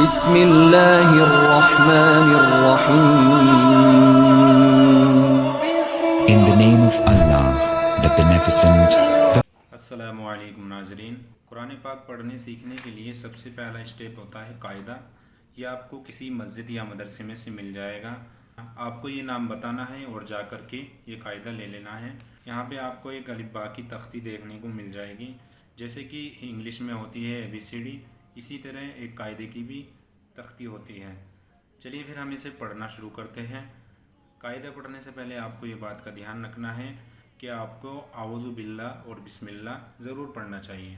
بسم اللہ الرحمن الرحیم. In the name of Allah, the Beneficent, the السلام علیکم ناظرین. قرآن پاک پڑھنے سیکھنے کے لیے سب سے پہلا اسٹیپ ہوتا ہے قاعدہ. یہ آپ کو کسی مسجد یا مدرسے میں سے مل جائے گا. آپ کو یہ نام بتانا ہے اور جا کر کے یہ قاعدہ لے لینا ہے. یہاں پہ آپ کو ایک الف با کی تختی دیکھنے کو مل جائے گی، جیسے کہ انگلش میں ہوتی ہے ABCD، اسی طرح ایک قاعدے کی بھی تختی ہوتی ہے. چلیے پھر ہم اسے پڑھنا شروع کرتے ہیں. قاعدہ پڑھنے سے پہلے آپ کو یہ بات کا دھیان رکھنا ہے کہ آپ کو اعوذ باللہ اور بسم اللہ ضرور پڑھنا چاہیے.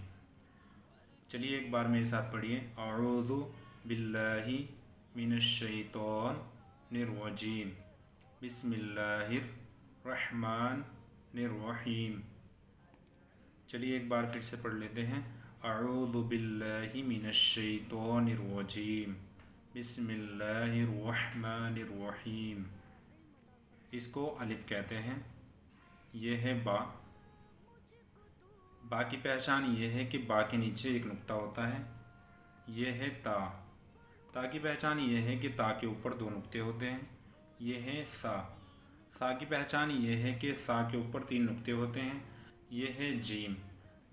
چلیے ایک بار میرے ساتھ پڑھیے. اعوذ باللہ من الشیطان الرجیم، بسم اللہ الرحمن الرحیم. چلیے ایک بار پھر سے پڑھ لیتے ہیں. اعوذ باللہ من الشیطان الرجیم، بسم اللہ الرحمن الرحیم. اس کو الف کہتے ہیں. یہ ہے با. با کی پہچان یہ ہے کہ با کے نیچے ایک نقطہ ہوتا ہے. یہ ہے تا. تا کی پہچان یہ ہے کہ تا کے اوپر دو نقطے ہوتے ہیں. یہ ہے سا. سا کی پہچان یہ ہے کہ سا کے اوپر تین نقطے ہوتے ہیں. یہ ہے جیم.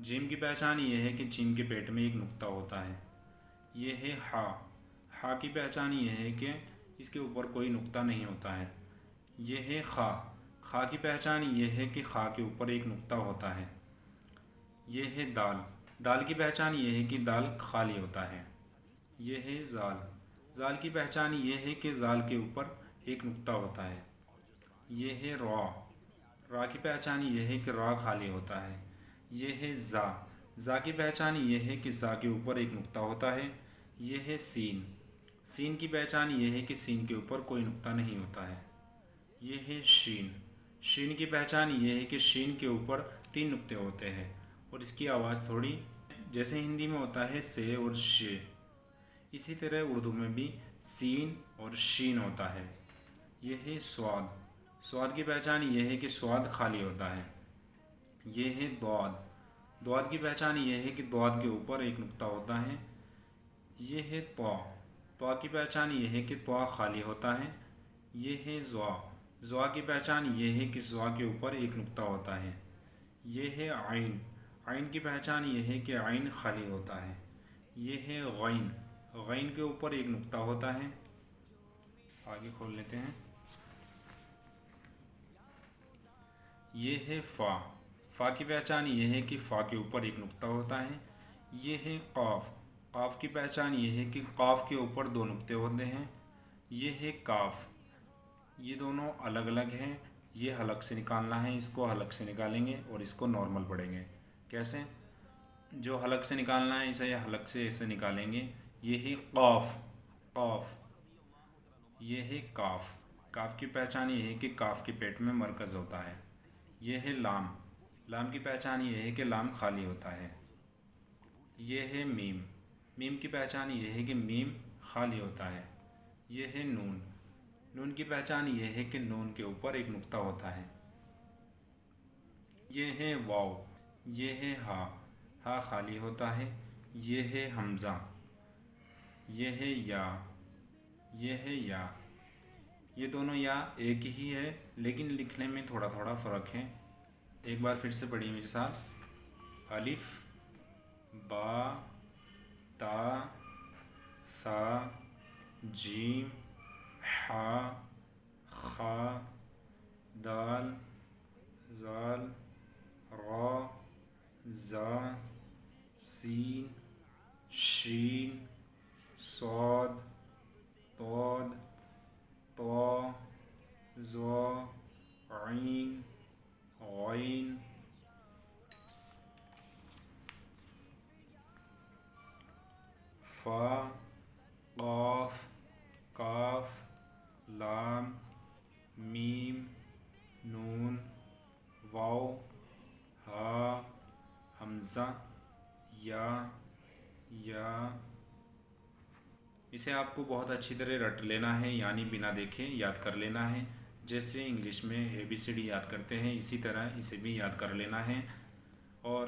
جیم کی پہچان یہ ہے کہ جیم کے پیٹ میں ایک نقطہ ہوتا ہے. یہ ہے ہا. ہا کی پہچان یہ ہے کہ اس کے اوپر کوئی نقطہ نہیں ہوتا ہے. یہ ہے خا. خا کی پہچان یہ ہے کہ خا کے اوپر ایک نقطہ ہوتا ہے. یہ ہے دال. دال کی پہچان یہ ہے کہ دال خالی ہوتا ہے. یہ ہے زال. زال کی پہچان یہ ہے کہ زال کے اوپر ایک نقطہ ہوتا ہے. یہ ہے را. را کی پہچان یہ ہے کہ را خالی ہوتا ہے. یہ ہے زا. زا کی پہچان یہ ہے کہ زا کے اوپر ایک نقطہ ہوتا ہے. یہ ہے سین. سین کی پہچان یہ ہے کہ سین کے اوپر کوئی نقطہ نہیں ہوتا ہے. یہ ہے شین. شین کی پہچان یہ ہے کہ شین کے اوپر تین نقطے ہوتے ہیں اور اس کی آواز تھوڑی جیسے ہندی میں ہوتا ہے سے اور شے، اسی طرح اردو میں بھی سین اور شین ہوتا ہے. یہ ہے سواد. سواد کی پہچان یہ ہے کہ سواد خالی ہوتا ہے. یہ ہے دواد. دواد کی پہچان یہ ہے کہ دواد کے اوپر ایک نقطہ ہوتا ہے. یہ ہے طا. طا کی پہچان یہ ہے کہ طا خالی ہوتا ہے. یہ ہے زوا. زوا کی پہچان یہ ہے کہ زوا کے اوپر ایک نقطہ ہوتا ہے. یہ ہے عین. عین کی پہچان یہ ہے کہ عین خالی ہوتا ہے. یہ ہے غین. غین کے اوپر ایک نقطہ ہوتا ہے. آگے کھول لیتے ہیں. یہ ہے فا. فا کی پہچان یہ ہے کہ فا کے اوپر ایک نقطہ ہوتا ہے. یہ ہے قاف. قاف کی پہچان یہ ہے کہ قاف کے اوپر دو نقطے ہوتے ہیں. یہ ہے کاف. یہ دونوں الگ الگ ہیں. یہ حلق سے نکالنا ہے، اس کو حلق سے نکالیں گے اور اس کو نارمل پڑھیں گے. کیسے؟ جو حلق سے نکالنا ہے اسے حلق سے ایسے نکالیں گے. یہ ہے قاف. قاف. یہ ہے کاف. کاف کی پہچان یہ ہے کہ کاف کے پیٹ میں مرکز ہوتا ہے. یہ ہے لام. لام کی پہچان یہ ہے کہ لام خالی ہوتا ہے. یہ ہے میم. میم کی پہچان یہ ہے کہ میم خالی ہوتا ہے. یہ ہے نون. نون کی پہچان یہ ہے کہ نون کے اوپر ایک نقطہ ہوتا ہے. یہ ہے واو. یہ ہے ہا. ہا خالی ہوتا ہے. یہ ہے حمزہ. یہ ہے یا. یہ ہے یا. یہ دونوں یا ایک ہی ہے لیکن لکھنے میں تھوڑا تھوڑا فرق ہے. ایک بار پھر سے پڑھیے میرے ساتھ. الف با تا ثا جیم حا خا دال زال را زا سین شین صاد طاد طا ظا عین غین فا قاف کاف لام میم نون واو ہا حمزہ یا. اسے آپ کو بہت اچھی طرح رٹ لینا ہے، یعنی بنا دیکھے یاد کر لینا ہے. جیسے انگلش میں ABCD یاد کرتے ہیں اسی طرح اسے بھی یاد کر لینا ہے. اور